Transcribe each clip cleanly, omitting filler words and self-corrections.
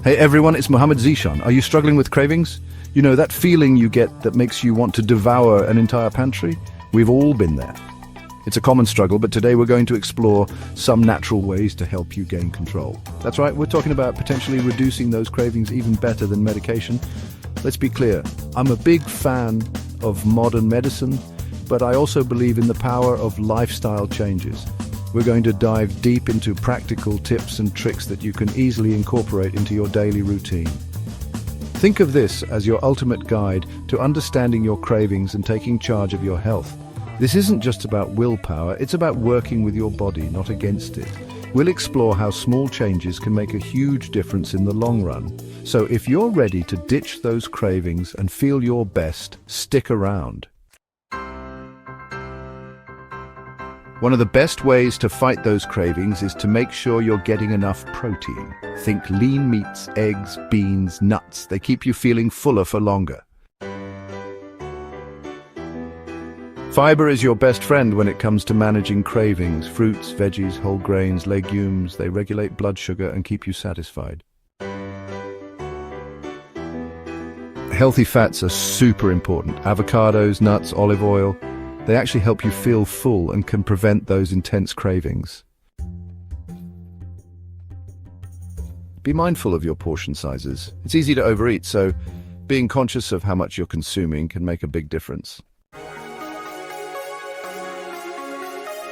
Hey everyone, it's Mohammed Zishan. Are you struggling with cravings? You know, that feeling you get that makes you want to devour an entire pantry? We've all been there. It's a common struggle, but today we're going to explore some natural ways to help you gain control. That's right, we're talking about potentially reducing those cravings even better than medication. Let's be clear, I'm a big fan of modern medicine, but I also believe in the power of lifestyle changes. We're going to dive deep into practical tips and tricks that you can easily incorporate into your daily routine. Think of this as your ultimate guide to understanding your cravings and taking charge of your health. This isn't just about willpower, it's about working with your body, not against it. We'll explore how small changes can make a huge difference in the long run. So if you're ready to ditch those cravings and feel your best, stick around. One of the best ways to fight those cravings is to make sure you're getting enough protein. Think lean meats, eggs, beans, nuts. They keep you feeling fuller for longer. Fiber is your best friend when it comes to managing cravings. Fruits, veggies, whole grains, legumes, they regulate blood sugar and keep you satisfied. Healthy fats are super important. Avocados, nuts, olive oil, they actually help you feel full and can prevent those intense cravings. Be mindful of your portion sizes. It's easy to overeat, so being conscious of how much you're consuming can make a big difference.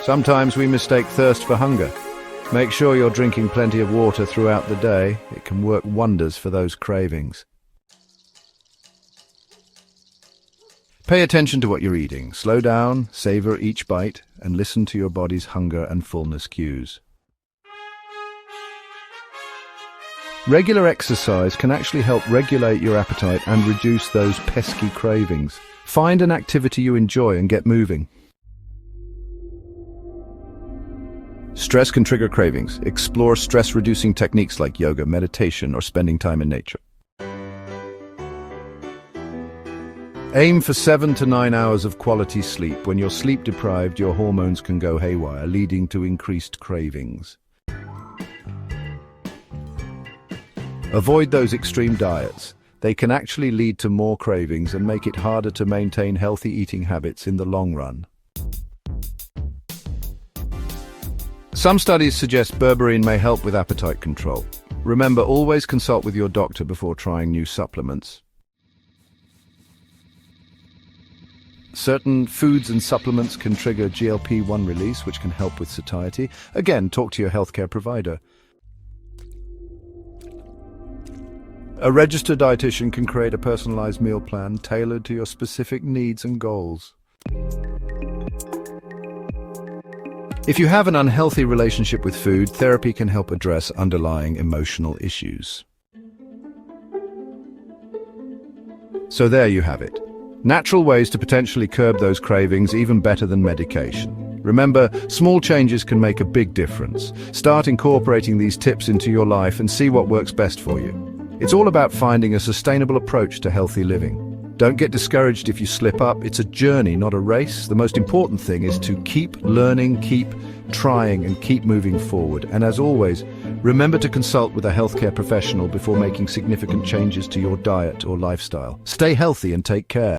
Sometimes we mistake thirst for hunger. Make sure you're drinking plenty of water throughout the day. It can work wonders for those cravings. Pay attention to what you're eating. Slow down, savor each bite, and listen to your body's hunger and fullness cues. Regular exercise can actually help regulate your appetite and reduce those pesky cravings. Find an activity you enjoy and get moving. Stress can trigger cravings. Explore stress-reducing techniques like yoga, meditation, or spending time in nature. Aim for 7 to 9 hours of quality sleep. When you're sleep deprived, your hormones can go haywire, leading to increased cravings. Avoid those extreme diets. They can actually lead to more cravings and make it harder to maintain healthy eating habits in the long run. Some studies suggest berberine may help with appetite control. Remember, always consult with your doctor before trying new supplements. Certain foods and supplements can trigger GLP-1 release, which can help with satiety. Again, talk to your healthcare provider. A registered dietitian can create a personalized meal plan tailored to your specific needs and goals. If you have an unhealthy relationship with food, therapy can help address underlying emotional issues. So there you have it. Natural ways to potentially curb those cravings, even better than medication. Remember, small changes can make a big difference. Start incorporating these tips into your life and see what works best for you. It's all about finding a sustainable approach to healthy living. Don't get discouraged if you slip up. It's a journey, not a race. The most important thing is to keep learning, keep trying, and keep moving forward. And as always, remember to consult with a healthcare professional before making significant changes to your diet or lifestyle. Stay healthy and take care.